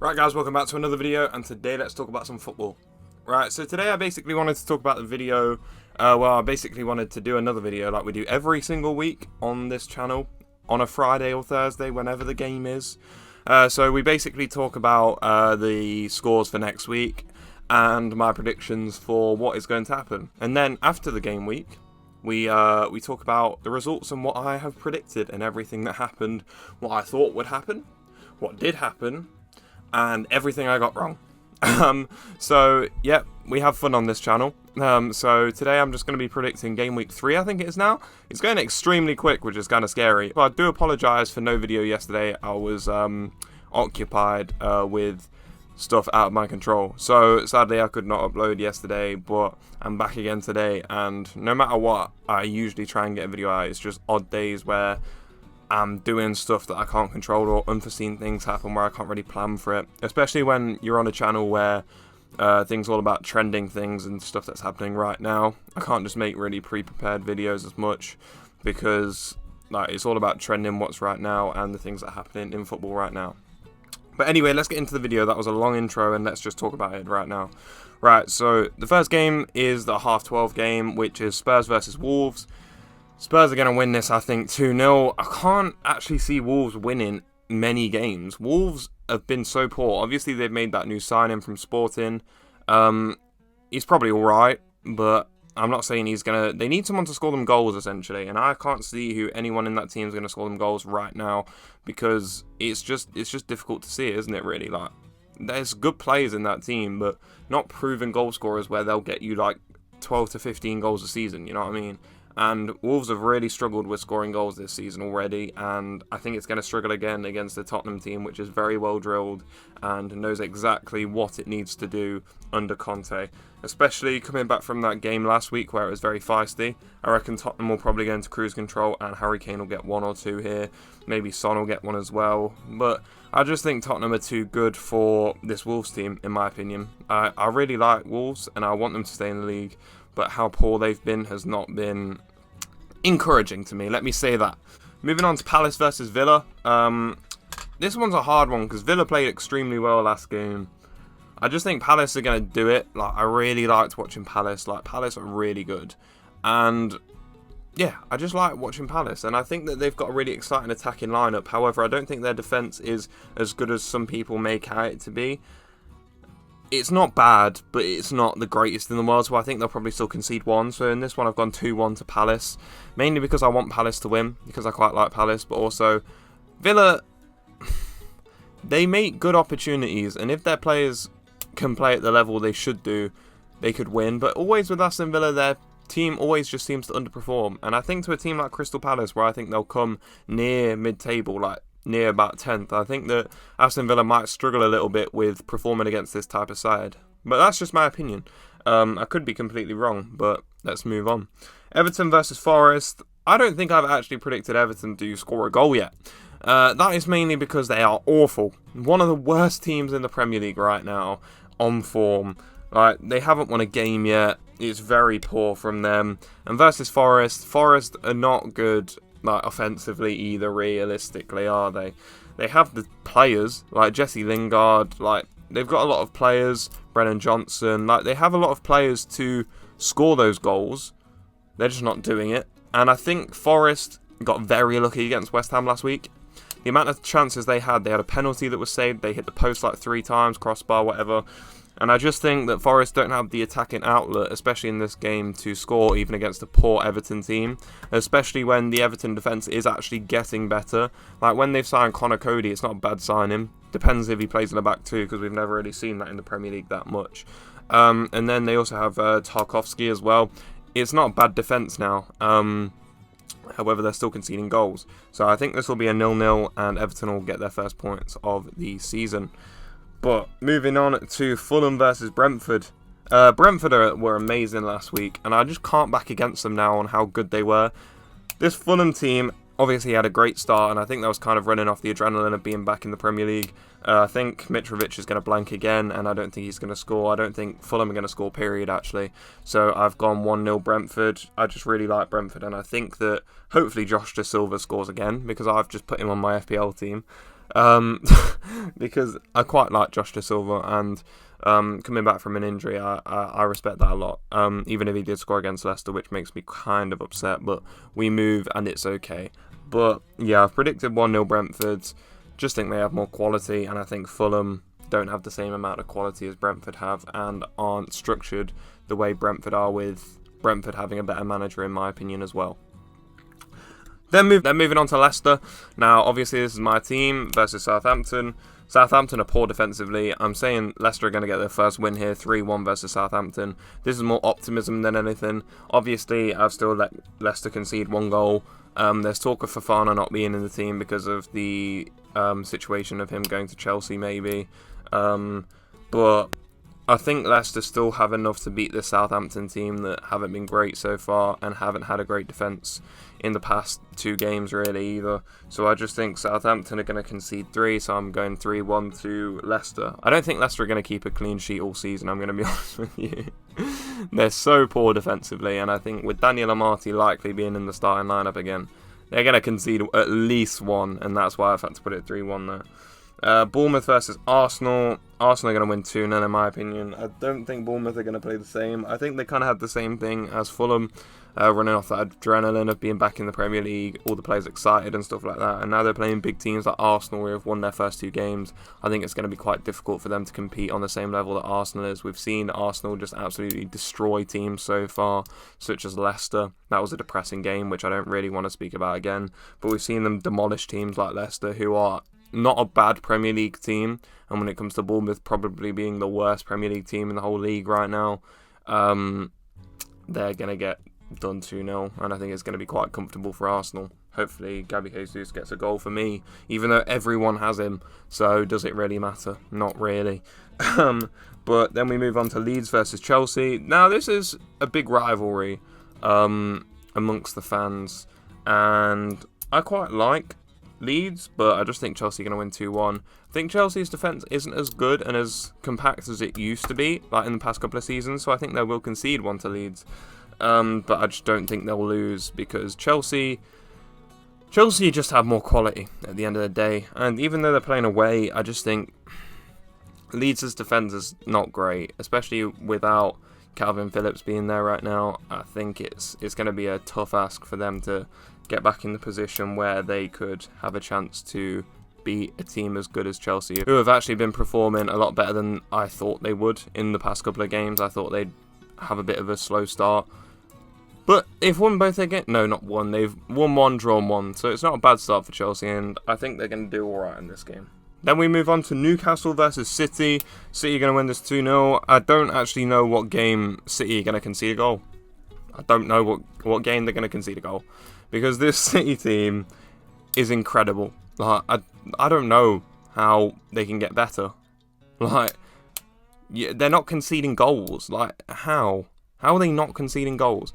Right guys, welcome back to another video, and today let's talk about some football. Right, so today I basically wanted to talk about the video, I basically wanted to do another video like we do every single week on this channel, on a Friday or Thursday, whenever the game is. So we basically talk about the scores for next week, and my predictions for what is going to happen. And then after the game week, we talk about the results and what I have predicted, and everything that happened, what I thought would happen, what did happen, and everything I got wrong. So yeah, we have fun on this channel. So today I'm just going to be predicting game week 3, I think it is now. It's going extremely quick, which is kind of scary. But I do apologise for no video yesterday. I was occupied with stuff out of my control. So sadly I could not upload yesterday, but I'm back again today. And no matter what, I usually try and get a video out. It's just odd days where I'm doing stuff that I can't control, or unforeseen things happen where I can't really plan for it. Especially when you're on a channel where things all about trending things and stuff that's happening right now. I can't just make really pre-prepared videos as much, because like it's all about trending what's right now and the things that are happening in football right now. But anyway, let's get into the video. That was a long intro, and let's just talk about it right now. Right, so the first game is the half 12 game, which is Spurs versus Wolves. Spurs are going to win this, I think, 2-0. I can't actually see Wolves winning many games. Wolves have been so poor. Obviously, they've made that new signing from Sporting. He's probably alright, but I'm not saying he's going to... They need someone to score them goals, essentially, and I can't see who anyone in that team is going to score them goals right now, because it's just difficult to see, isn't it, really? Like, there's good players in that team, but not proven goal scorers where they'll get you, like, 12 to 15 goals a season, you know what I mean? And Wolves have really struggled with scoring goals this season already, and I think it's going to struggle again against the Tottenham team, which is very well drilled and knows exactly what it needs to do under Conte. Especially coming back from that game last week where it was very feisty. I reckon Tottenham will probably go into cruise control, and Harry Kane will get 1 or 2 here. Maybe Son will get 1 as well. But I just think Tottenham are too good for this Wolves team, in my opinion. I really like Wolves, and I want them to stay in the league. But how poor they've been has not been encouraging to me, let me say that. Moving on to Palace versus Villa. This one's a hard one because Villa played extremely well last game. I just think Palace are going to do it. Like, I really liked watching Palace. Like, Palace are really good. And yeah, I just like watching Palace. And I think that they've got a really exciting attacking lineup. However, I don't think their defence is as good as some people make out it to be. It's not bad, but it's not the greatest in the world, so I think they'll probably still concede 1. So in this one, I've gone 2-1 to Palace, mainly because I want Palace to win, because I quite like Palace, but also Villa, they make good opportunities, and if their players can play at the level they should do, they could win. But always with Aston Villa, their team always just seems to underperform, and I think to a team like Crystal Palace, where I think they'll come near mid-table, like near about 10th, I think that Aston Villa might struggle a little bit with performing against this type of side. But that's just my opinion. I could be completely wrong, but let's move on. Everton versus Forest. I don't think I've actually predicted Everton to score a goal yet. That is mainly because they are awful. One of the worst teams in the Premier League right now, on form. Like, they haven't won a game yet. It's very poor from them. And versus Forest. Forest are not good, like, offensively either, realistically, are they? They have the players, like Jesse Lingard, like, they've got a lot of players, Brennan Johnson, like, they have a lot of players to score those goals. They're just not doing it. And I think Forest got very lucky against West Ham last week. The amount of chances they had a penalty that was saved, they hit the post like 3 times, crossbar, whatever. And I just think that Forest don't have the attacking outlet, especially in this game, to score even against a poor Everton team. Especially when the Everton defence is actually getting better. Like, when they've signed Connor Cody, it's not a bad signing. Depends if he plays in the back too, because we've never really seen that in the Premier League that much. And then they also have Tarkowski as well. It's not a bad defence now. However, they're still conceding goals. So I think this will be a 0-0, and Everton will get their first points of the season. But moving on to Fulham versus Brentford. Brentford were amazing last week, and I just can't back against them now on how good they were. This Fulham team obviously had a great start, and I think that was kind of running off the adrenaline of being back in the Premier League. I think Mitrovic is going to blank again, and I don't think he's going to score. I don't think Fulham are going to score, period, actually. So I've gone 1-0 Brentford. I just really like Brentford, and I think that hopefully Josh De Silva scores again, because I've just put him on my FPL team. because I quite like Josh Da Silva, and coming back from an injury, I respect that a lot. Even if he did score against Leicester, which makes me kind of upset, but we move and it's okay. But yeah, I've predicted 1-0 Brentford. Just think they have more quality, and I think Fulham don't have the same amount of quality as Brentford have, and aren't structured the way Brentford are, with Brentford having a better manager in my opinion as well. Then moving on to Leicester. Now, obviously, this is my team versus Southampton. Southampton are poor defensively. I'm saying Leicester are going to get their first win here, 3-1 versus Southampton. This is more optimism than anything. Obviously, I've still let Leicester concede 1 goal. There's talk of Fofana not being in the team because of the situation of him going to Chelsea, maybe. But I think Leicester still have enough to beat the Southampton team that haven't been great so far and haven't had a great defence in the past 2 games really either. So I just think Southampton are going to concede 3, so I'm going 3-1 to Leicester. I don't think Leicester are going to keep a clean sheet all season, I'm going to be honest with you. They're so poor defensively, and I think with Daniel Amati likely being in the starting lineup again, they're going to concede at least 1, and that's why I've had to put it 3-1 there. Bournemouth versus Arsenal. Arsenal are going to win 2-0 in my opinion. I don't think Bournemouth are going to play the same. I think they kind of had the same thing as Fulham, running off that adrenaline of being back in the Premier League, all the players excited and stuff like that. And now they're playing big teams like Arsenal, who have won their first 2 games. I think it's going to be quite difficult for them to compete on the same level that Arsenal is. We've seen Arsenal just absolutely destroy teams so far, such as Leicester. That was a depressing game, which I don't really want to speak about again. But we've seen them demolish teams like Leicester, who are not a bad Premier League team, and when it comes to Bournemouth probably being the worst Premier League team in the whole league right now, they're going to get done 2-0, and I think it's going to be quite comfortable for Arsenal. Hopefully GW2 gets a goal for me, even though everyone has him, so does it really matter? Not really. But then we move on to Leeds versus Chelsea. Now this is a big rivalry amongst the fans, and I quite like Leeds, but I just think Chelsea are going to win 2-1. I think Chelsea's defence isn't as good and as compact as it used to be, like in the past couple of seasons, so I think they will concede 1 to Leeds. But I just don't think they'll lose, because Chelsea just have more quality at the end of the day. And even though they're playing away, I just think Leeds' defence is not great, especially without Calvin Phillips being there right now. I think it's going to be a tough ask for them to get back in the position where they could have a chance to beat a team as good as Chelsea, who have actually been performing a lot better than I thought they would in the past couple of games. I thought they'd have a bit of a slow start, but they've won both their games. No, not one. They've won 1, drawn 1, so it's not a bad start for Chelsea, and I think they're going to do alright in this game. Then we move on to Newcastle versus City. City are going to win this 2-0. I don't actually know what game City are going to concede a goal. I don't know what game they're going to concede a goal, because this City team is incredible. Like, I don't know how they can get better. Like, yeah, they're not conceding goals. Like, how? How are they not conceding goals?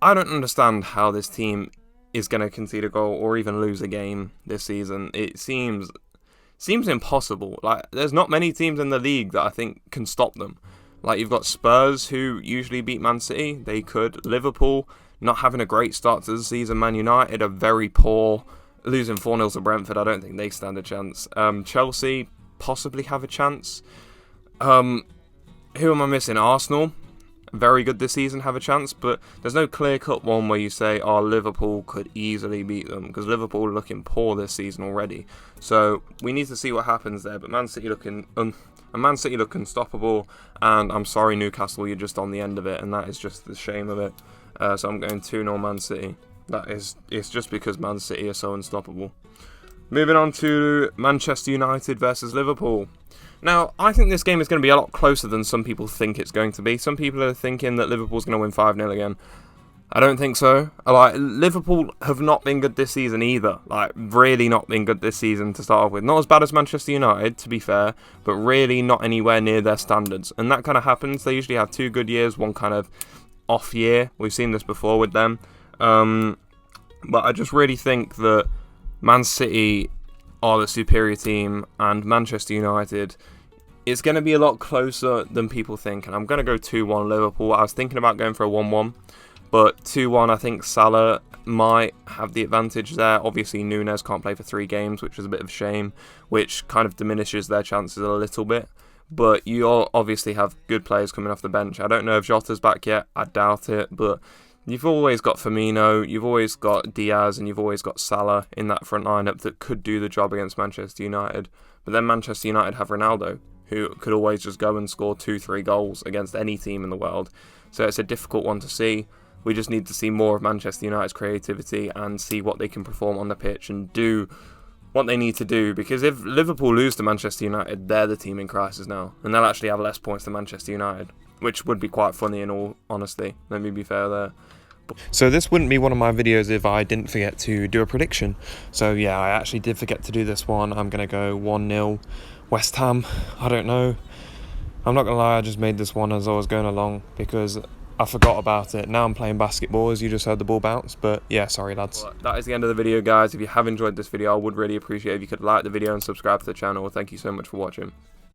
I don't understand how this team is going to concede a goal or even lose a game this season. It seems impossible. Like, there's not many teams in the league that I think can stop them. Like, you've got Spurs, who usually beat Man City. They could. Liverpool, not having a great start to the season. Man United are very poor, losing 4-0 to Brentford. I don't think they stand a chance. Chelsea possibly have a chance. Who am I missing? Arsenal, very good this season, have a chance, but there's no clear-cut one where you say, oh, Liverpool could easily beat them, because Liverpool are looking poor this season already. So we need to see what happens there, but Man City look unstoppable, and I'm sorry, Newcastle, you're just on the end of it, and that is just the shame of it. So I'm going 2-0 Man City. It's just because Man City are so unstoppable. Moving on to Manchester United versus Liverpool. Now, I think this game is going to be a lot closer than some people think it's going to be. Some people are thinking that Liverpool's going to win 5-0 again. I don't think so. Like, Liverpool have not been good this season either. Like, really not been good this season to start off with. Not as bad as Manchester United, to be fair, but really not anywhere near their standards. And that kind of happens. They usually have 2 good years, 1 kind of off year. We've seen this before with them. But I just really think that Man City are the superior team, and Manchester United, it's going to be a lot closer than people think, and I'm going to go 2-1 Liverpool. I was thinking about going for a 1-1, But 2-1, I think Salah might have the advantage there. Obviously, Núñez can't play for 3 games, which is a bit of a shame, which kind of diminishes their chances a little bit. But you all obviously have good players coming off the bench. I don't know if Jota's back yet. I doubt it. But you've always got Firmino, you've always got Diaz, and you've always got Salah in that front lineup that could do the job against Manchester United. But then Manchester United have Ronaldo, who could always just go and score 2-3 goals against any team in the world. So it's a difficult one to see. We just need to see more of Manchester United's creativity and see what they can perform on the pitch and do what they need to do. Because if Liverpool lose to Manchester United, they're the team in crisis now. And they'll actually have less points than Manchester United, which would be quite funny in all honesty. Let me be fair there. So this wouldn't be one of my videos if I didn't forget to do a prediction. So yeah, I actually did forget to do this one. I'm going to go 1-0 West Ham. I don't know. I'm not going to lie, I just made this one as I was going along because I forgot about it. Now I'm playing basketball, as you just heard the ball bounce. But yeah, sorry lads. Well, that is the end of the video, guys. If you have enjoyed this video, I would really appreciate if you could like the video and subscribe to the channel. Thank you so much for watching.